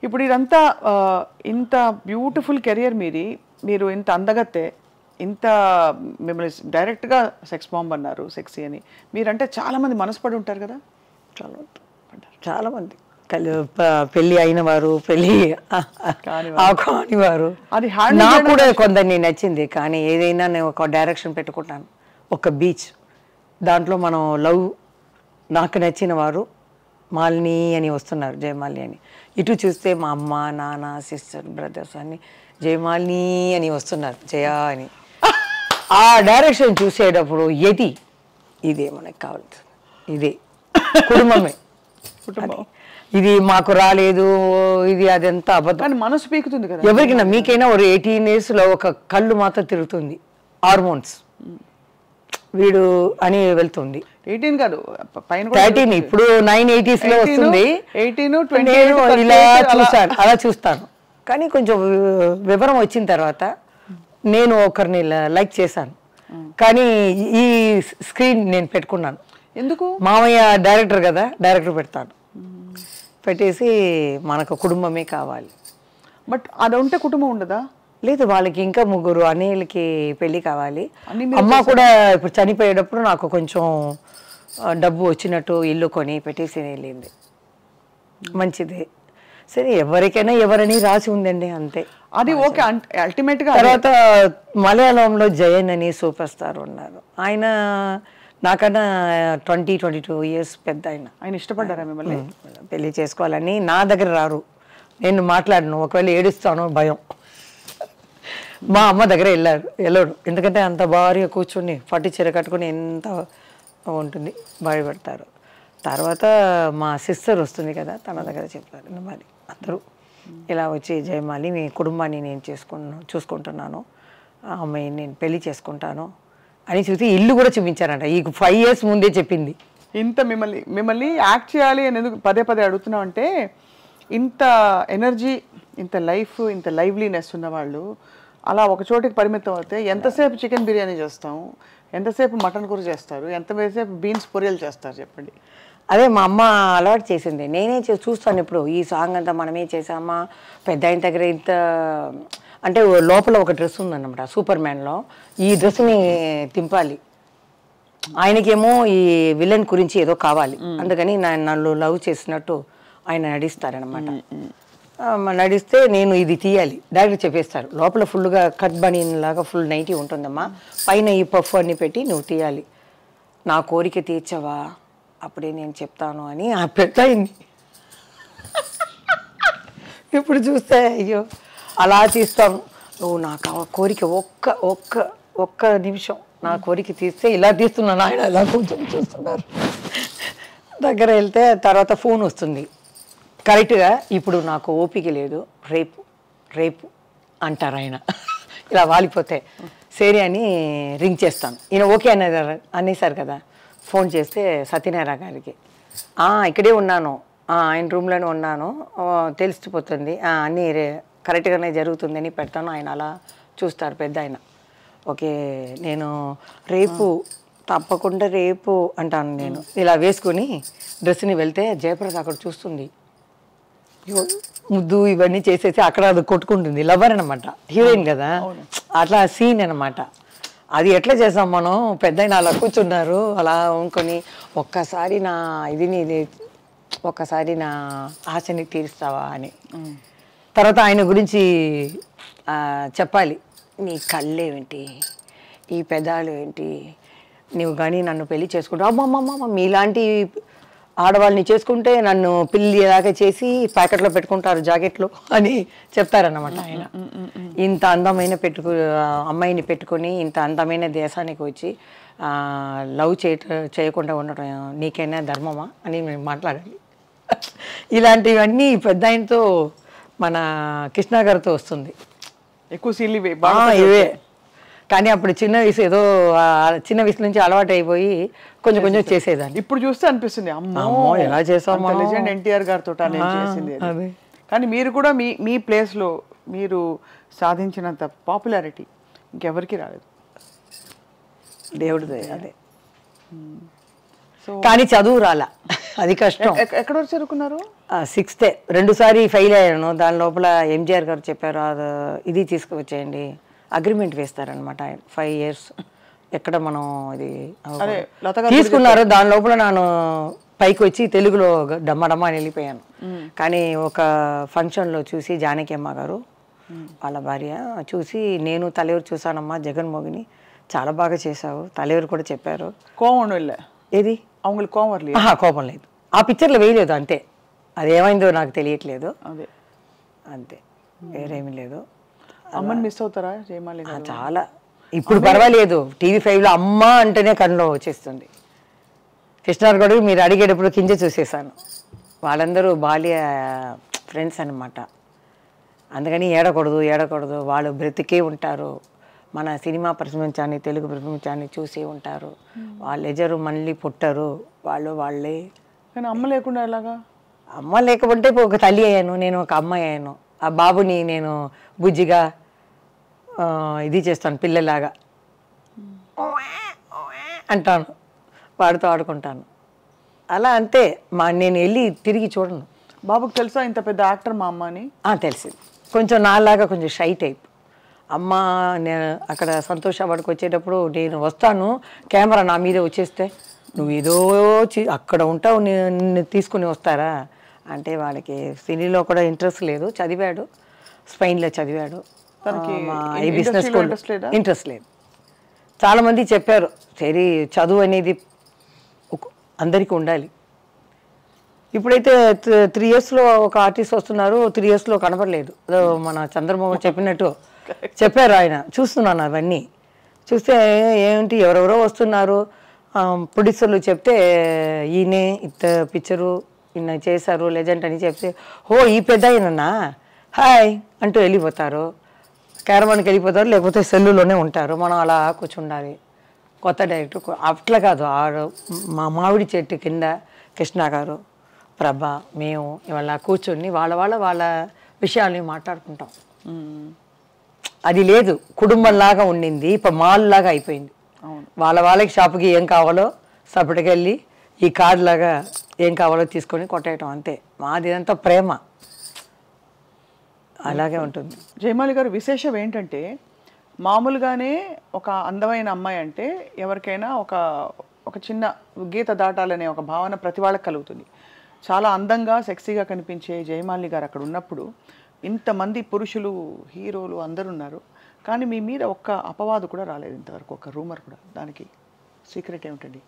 ఇప్పుడు ఇదంతా ఇంత బ్యూటిఫుల్ కెరియర్ మీరు ఇంత అందగత్తే, ఇంత మిమ్మల్ని డైరెక్ట్గా సెక్స్ బాంబ్ అన్నారు, సెక్సీ అని. మీరంటే చాలామంది మనసుపడి ఉంటారు కదా? చాలామంది పెళ్ళి అయిన వారు, పెళ్ళి కానివారు. అది నాకు కూడా కొందరిని నచ్చింది. కానీ ఏదైనా నేను ఒక డైరెక్షన్ పెట్టుకుంటాను. ఒక బీచ్, దాంట్లో మనం లవ్, నాకు నచ్చిన వారు మాలిని అని వస్తున్నారు, జయమాలిని అని. ఇటు చూస్తే మా అమ్మ, నాన్న, సిస్టర్, బ్రదర్స్ అని జయమాలిని అని వస్తున్నారు, జయ అని. ఆ డైరెక్షన్ చూసేటప్పుడు ఇదే మనకు కావాలి, ఇదే కుటుంబమే. ఇది మాకు రాలేదు, ఇది అదంతా అబద్ధం. మనసు పీకుతుంది కదా ఎవరికైనా. మీకైనా ఒక 18 years ఒక కళ్ళు మాత్రం తిరుగుతుంది, హార్మోన్స్ వీడు అని వెళ్తుంది. 18 కాదు, 13, ఇప్పుడు 980s లో వస్తుంది. 18, 20 ఇలా చూస్తాను, అలా చూస్తాను. కానీ కొంచెం వివరం వచ్చిన తర్వాత నేను ఒకరిని లైక్ చేశాను. కానీ ఈ స్క్రీన్ నేను పెట్టుకున్నాను. ఎందుకు? మామయ్య డైరెక్టర్ కదా, డైరెక్టర్ పెడతాను. పెట్టేసి మనకు కుటుంబమే కావాలి. బట్ అది ఉంటే కుటుంబం ఉండదా? లేదు, వాళ్ళకి ఇంకా 3 అన్నయ్యలకి పెళ్ళి కావాలి. అమ్మ కూడా ఇప్పుడు చనిపోయేటప్పుడు నాకు కొంచెం డబ్బు వచ్చినట్టు ఇల్లు కొని పెట్టేసి వెళ్ళింది. మంచిది, సరే ఎవరికైనా ఎవరని రాసి ఉందండి, అంతే. అది ఓకే. అల్టిమేట్ గా తర్వాత మలయాళంలో జయన్ అని సూపర్ స్టార్ ఉన్నారు. ఆయన నాకన్నా 20-22 years పెద్ద. ఆయన ఇష్టపడ్డారా మిమ్మల్ని? పెళ్లి చేసుకోవాలని. నా దగ్గర రారు, నేను మాట్లాడను, ఒకవేళ ఏడుస్తాను భయం. మా అమ్మ దగ్గర వెళ్ళాడు, ఎందుకంటే అంత భారీగా కూర్చొని పట్టు చీర కట్టుకుని ఎంత ఉంటుంది, భయపడతారు. తర్వాత మా సిస్టర్ వస్తుంది కదా, తన దగ్గర చెప్పారు, మరి అందరూ ఇలా వచ్చి జయమాలి మీ కుటుంబాన్ని నేను చూసుకుంటున్నాను, ఆ అమ్మాయిని నేను పెళ్లి చేసుకుంటాను అని చూసి ఇల్లు కూడా చూపించారంట. ఈ 5 years ముందే చెప్పింది. ఇంత మిమ్మల్ని యాక్ట్ చేయాలి అని ఎందుకు పదే అడుగుతున్నాం అంటే, ఇంత ఎనర్జీ, ఇంత లైఫ్, ఇంత లైవ్లీనెస్ ఉన్న వాళ్ళు అలా ఒక చోటికి పరిమితం అవుతే ఎంతసేపు చికెన్ బిర్యానీ చేస్తాం, ఎంతసేపు మటన్ కూర చేస్తారు, ఎంతసేపు బీన్స్ పొరియలు చేస్తారు చెప్పండి. అదే మా అమ్మ అలవాటు చేసింది. నేనే చూస్తాను ఇప్పుడు ఈ సాంగ్ అంతా మనమే చేసామా, పెద్ద ఆయన దగ్గర ఇంత అంటే లోపల ఒక డ్రెస్ ఉందన్నమాట సూపర్ మ్యాన్లో, ఈ డ్రెస్ని తింపాలి. ఆయనకేమో ఈ విలన్ గురించి ఏదో కావాలి, అందుకని నన్ను లవ్ చేసినట్టు ఆయన నడిస్తారనమాట. నడిస్తే నేను ఇది తీయాలి, డైరెక్ట్ చెప్పేస్తారు. లోపల ఫుల్గా కట్ బనీన్ లాగా ఫుల్ నైటీ ఉంటుందమ్మా, పైన ఈ పఫ్ అన్ని పెట్టి నువ్వు తీయాలి, నా కోరిక తీర్చవా అప్పుడే నేను చెప్తాను అని ఆ పెద్దయింది. ఇప్పుడు చూస్తే అయ్యో అలా తీస్తాను, నువ్వు నాకు ఆ కోరిక ఒక్క నిమిషం నా కోరిక తీస్తే ఇలా తీస్తున్నాను, ఆయన అలా కొంచెం చూస్తున్నారు. దగ్గర వెళ్తే తర్వాత ఫోన్ వస్తుంది కరెక్ట్గా, ఇప్పుడు నాకు ఓపిక లేదు, రేపు అంటారు ఆయన. ఇలా వాలిపోతే సరే అని రింగ్ చేస్తాను. ఈయన ఓకే అనేసారు కదా. ఫోన్ చేస్తే సత్యనారాయణ గారికి, ఇక్కడే ఉన్నాను, ఆయన రూమ్లోనే ఉన్నాను, తెలిసిపోతుంది, అన్నీ కరెక్ట్గానే జరుగుతుందని పెడతాను. ఆయన అలా చూస్తారు పెద్ద ఆయన. ఓకే నేను తప్పకుండా రేపు అంటాను. నేను ఇలా వేసుకొని డ్రెస్ని వెళ్తే జయప్రద అక్కడ చూస్తుంది, ముద్దు ఇవన్నీ చేసేసి అక్కడ అది కొట్టుకుంటుంది. లవర్ అనమాట, హీరోయిన్ కదా, అట్లా సీన్ అనమాట. అది ఎట్లా చేసాం మనం, పెద్ద అలా కూర్చున్నారు, అలా ఉంకొని ఒక్కసారి నా ఆశని తీరుస్తావా అని. తర్వాత ఆయన గురించి చెప్పాలి, నీ కళ్ళేంటి, ఈ పెదాలు ఏంటి, నువ్వు కానీ నన్ను పెళ్లి చేసుకుంటావు, అమ్మమ్మమ్మ మీలాంటి ఆడవాళ్ళని చేసుకుంటే నన్ను పిల్లి దాకా చేసి ప్యాకెట్లో పెట్టుకుంటారు జాకెట్లో అని చెప్తారన్నమాట ఆయన. ఇంత అందమైన అమ్మాయిని పెట్టుకొని ఇంత అందమైన దేశానికి వచ్చి లవ్ చేయకుండా ఉండటం నీకైనా ధర్మమా అని మేము మాట్లాడాలి. ఇలాంటివన్నీ పెద్ద ఆయనతో మన కృష్ణ గారితో వస్తుంది ఎక్కువ సీన్లు ఇవే. కానీ అప్పుడు చిన్న వయసు నుంచి అలవాటు అయిపోయి కొంచెం చేసేదాన్ని. ఇప్పుడు చూస్తే అనిపిస్తుంది అమ్మో ఎలా చేసాము, లెజెండ్ ఎన్టీఆర్ గారితో చేసింది. కానీ మీరు కూడా మీ ప్లేస్లో మీరు సాధించినంత పాపులారిటీ ఇంకెవరికి రాలేదు, దేవుడిదే. అదే కానీ చదువు రాలా. అది కష్టం. ఎక్కడ వరకు చదువుకున్నారు? 6th 2సారి ఫెయిల్ అయ్యాను. దాని లోపల ఎంజిఆర్ గారు చెప్పారు ఇది తీసుకువచ్చేయండి, అగ్రిమెంట్ వేస్తారనమాట 5 years ఎక్కడ మనం ఇది తీసుకున్నారు. దాని లోపల నేను పైకి వచ్చి తెలుగులో డమ్మడమ్మ అని వెళ్ళిపోయాను. కానీ ఒక ఫంక్షన్లో చూసి జానకి అమ్మ గారు వాళ్ళ భార్య చూసి, నేను తలెవరు చూసానమ్మా జగన్మోహిని, చాలా బాగా చేసావు, తలెవరు కూడా చెప్పారు. కోవం వెళ్ళా ఏది అవங்களுக்கு కోవం வரலையா? కోపం లేదు, ఆ పిక్చర్లో వేయలేదు అంతే. అది ఏమైందో నాకు తెలియట్లేదు, అదే అంతే, వేరేమీ లేదు. అమ్మని మిస్ అవుతారా జయమాలి గారు? చాలా. ఇప్పుడు పర్వాలేదు, TV5లో అమ్మ అంటేనే కళ్ళలో వచ్చేస్తుంది. కృష్ణార్ కూడా మీరు అడిగేటప్పుడు కింద చూసేసాను. వాళ్ళందరూ బాల్య ఫ్రెండ్స్ అనమాట. అందుకని ఏడకూడదు, వాళ్ళు బ్రతికే ఉంటారు, మన సినిమా ప్రపంచాన్ని తెలుగు ప్రపంచాన్ని చూసి ఉంటారు, వాళ్ళు ఎజరు మళ్ళీ పుట్టరు, వాళ్ళే. కానీ అమ్మ లేకుండా ఎలాగా? అమ్మ లేకపోతే ఒక తల్లి అయ్యాను, నేను ఒక అమ్మాయి అయ్యాను. ఆ బాబుని నేను బుజ్జిగా ఇది చేస్తాను, పిల్లలాగా అంటాను, వాడితో ఆడుకుంటాను, అలా అంతే. నేను వెళ్ళి తిరిగి చూడను. బాబుకి తెలుసా ఇంత పెద్ద యాక్టర్ మా అమ్మ అని? తెలిసింది. కొంచెం నాలాగా కొంచెం షై టైప్. అమ్మ నేను అక్కడ సంతోష వాడికి వచ్చేటప్పుడు నేను వస్తాను, కెమెరా నా మీదే వచ్చేస్తే నువ్వు ఏదో అక్కడ ఉంటావు, నిన్ను తీసుకుని వస్తారా అంటే వాళ్ళకి సినీలో కూడా ఇంట్రెస్ట్ లేదు. చదివాడు, స్పెయిన్లో చదివాడు, బిజినెస్ ఇంట్రెస్ట్ లేదు. చాలామంది చెప్పారు సరే చదువు అనేది అందరికీ ఉండాలి. ఇప్పుడైతే 3 yearsలో ఒక ఆర్టిస్ట్ వస్తున్నారు, 3 yearsలో కనపడలేదు. మన చంద్రబాబు చెప్పినట్టు చెప్పారు ఆయన. చూస్తున్నాను అవన్నీ చూస్తే ఏంటి ఎవరెవరో వస్తున్నారు, ప్రొడ్యూసర్లు చెప్తే ఈయనే ఇంత పిక్చరు ఈయన చేశారు లెజెండ్ అని చెప్తే ఈ పెద్ద ఆయనన్నా హాయ్ అంటూ వెళ్ళిపోతారు, క్యారవాన్కి వెళ్ళిపోతారు, లేకపోతే సెల్లులోనే ఉంటారు. మనం అలా కూర్చుండాలి. కొత్త డైరెక్టర్ అట్లా కాదు, మా మామిడి చెట్టు కింద కృష్ణ గారు, ప్రభ, మేము ఇవాళ కూర్చొని వాళ్ళ విషయాల్ని మాట్లాడుకుంటాం. అది లేదు, కుటుంబంలాగా ఉండింది, ఇప్పుడు మాల్ లాగా అయిపోయింది. వాళ్ళకి షాపుకి ఏం కావాలో సపరేట్గా వెళ్ళి ఈ కార్డు లాగా ఏం కావాలో తీసుకొని కొట్టేయటం అంతే. మాది అంతా ప్రేమ, అలాగే ఉంటుంది. జయమాలి గారు విశేషం ఏంటంటే, మామూలుగానే ఒక అందమైన అమ్మాయి అంటే ఎవరికైనా ఒక చిన్న గీత దాటాలనే ఒక భావన ప్రతి వాళ్ళకి కలుగుతుంది. చాలా అందంగా సెక్సీగా కనిపించే జయమాలి గారు అక్కడ ఉన్నప్పుడు ఇంతమంది పురుషులు హీరోలు అందరు ఉన్నారు, కానీ మీ మీద ఒక్క అపవాదు కూడా రాలేదు ఇంతవరకు, ఒక రూమర్ కూడా. దానికి సీక్రెట్ ఏమిటండి?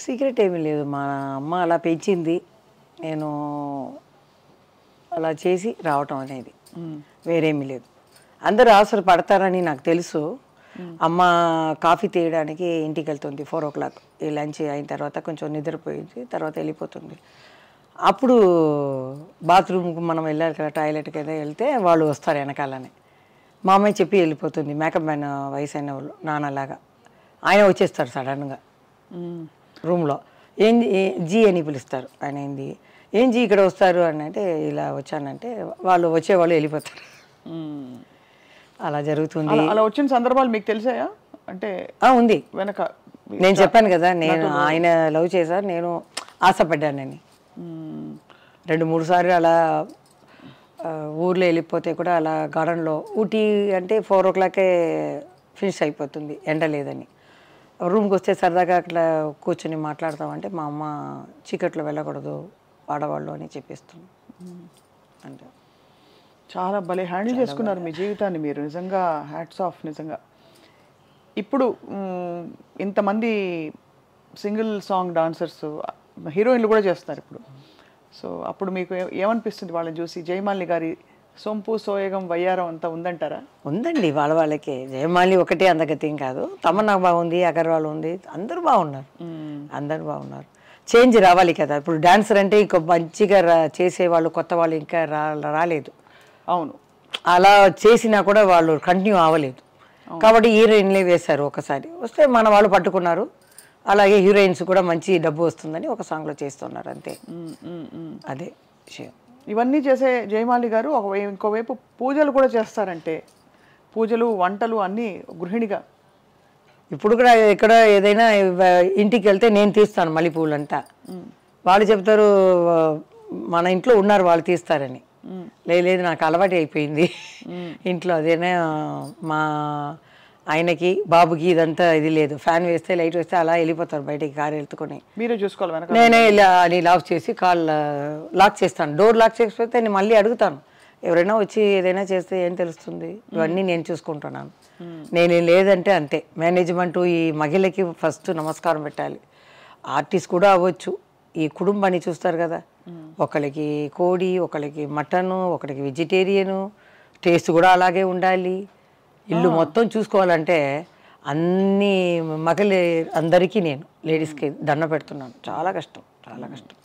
సీక్రెట్ ఏమీ లేదు, మా అమ్మ అలా పెంచింది, నేను అలా చేసి రావటం అనేది, వేరేమీ లేదు. అందరూ అవసరం పడతారని నాకు తెలుసు. అమ్మ కాఫీ తీయడానికి ఇంటికి వెళ్తుంది 4 o'clock, ఈ లంచ్ అయిన తర్వాత కొంచెం నిద్రపోయింది, తర్వాత వెళ్ళిపోతుంది. అప్పుడు బాత్రూమ్కి మనం వెళ్ళాలి కదా, టాయిలెట్కి ఏదో వెళ్తే వాళ్ళు వస్తారు వెనకాలనే. మా అమ్మాయి చెప్పి వెళ్ళిపోతుంది. మేకప్ మ్యాన్ వయసు అయిన వాళ్ళు నాన్నలాగా ఆయన వచ్చేస్తారు సడన్గా రూమ్లో. జీ అని పిలుస్తారు. ఆయన ఏం జీ ఇక్కడ వస్తారు అని అంటే ఇలా వచ్చానంటే వాళ్ళు వచ్చేవాళ్ళు వెళ్ళిపోతారు. అలా జరుగుతుంది. అలా వచ్చిన సందర్భాలు మీకు తెలిసాయా? అంటే ఉంది వెనక. నేను చెప్పాను కదా, నేను ఆయన లవ్ చేశారు, నేను ఆశపడ్డానని. 2-3 సార్లు అలా ఊర్లో వెళ్ళిపోతే కూడా అలా గార్డెన్లో, ఊటీ అంటే 4 o'clock ఫినిష్ అయిపోతుంది, ఎండ లేదని. రూమ్కి వస్తే సరదాగా అట్లా కూర్చొని మాట్లాడతామంటే మా అమ్మ చీకట్లో వెళ్ళకూడదు ఆడవాళ్ళు అని చెప్పేస్తుంది. అంటే చాలా భలే హ్యాండిల్ చేసుకున్నారు మీ జీవితాన్ని మీరు, నిజంగా హ్యాట్స్ ఆఫ్. నిజంగా ఇప్పుడు ఇంతమంది సింగిల్ సాంగ్ డాన్సర్స్ హీరోయిన్లు కూడా చేస్తున్నారు ఇప్పుడు. సో అప్పుడు మీకు ఏమనిపిస్తుంది వాళ్ళని చూసి? జయమాలి గారి సొంపు సోయగం వయ్యారం అంతా ఉందంటారా? ఉందండి, వాళ్ళకే. జయమాలి ఒకటే అందగత్యం కాదు, తమన్నా బాగుంది, అగర్వాల్ ఉంది, అందరూ బాగున్నారు. చేంజ్ రావాలి కదా. ఇప్పుడు డాన్సర్ అంటే ఇంకో మంచిగా చేసేవాళ్ళు కొత్త వాళ్ళు ఇంకా రాలేదు. అవును, అలా చేసినా కూడా వాళ్ళు కంటిన్యూ అవ్వలేదు. కాబట్టి హీరోయిన్లే వేశారు. ఒకసారి వస్తే మన వాళ్ళు పట్టుకున్నారు. అలాగే హీరోయిన్స్ కూడా మంచి డబ్బు వస్తుందని ఒక సాంగ్లో చేస్తున్నారు అంతే. అదే విషయం. ఇవన్నీ చేసే జయమాలి గారు ఇంకోవైపు పూజలు కూడా చేస్తారంటే, పూజలు వంటలు అన్నీ గృహిణిగా. ఇప్పుడు కూడా ఎక్కడ ఏదైనా ఇంటికి వెళ్తే నేను తీస్తాను మల్లెపూలంతా. వాళ్ళు చెప్తారు మన ఇంట్లో ఉన్నారు వాళ్ళు తీస్తారని. లేదు నాకు అలవాటు అయిపోయింది ఇంట్లో. అదేనా మా ఆయనకి బాబుకి ఇదంతా ఇది లేదు, ఫ్యాన్ వేస్తే లైట్ వేస్తే అలా వెళ్ళిపోతారు బయటికి కారు ఎత్తుకొని. మీరే చూసుకోవాలి. నేనే ఇలా అని లాక్ చేసి కాళ్ళు లాక్ చేస్తాను. డోర్ లాక్ చేసిపోతే నేను మళ్ళీ అడుగుతాను, ఎవరైనా వచ్చి ఏదైనా చేస్తే ఏం తెలుస్తుంది, ఇవన్నీ నేను చూసుకుంటున్నాను. నేను లేదంటే అంతే. మేనేజ్మెంటు ఈ మహిళకి ఫస్ట్ నమస్కారం పెట్టాలి. ఆర్టిస్ట్ కూడా అవ్వచ్చు, ఈ కుటుంబాన్ని చూస్తారు కదా, ఒకరికి కోడి, ఒకరికి మటను, ఒకరికి వెజిటేరియను, టేస్ట్ కూడా అలాగే ఉండాలి. ఇల్లు మొత్తం చూసుకోవాలంటే అన్ని మగలే అందరికీ నేను లేడీస్కి దండ పెడుతున్నాను. చాలా కష్టం, చాలా కష్టం.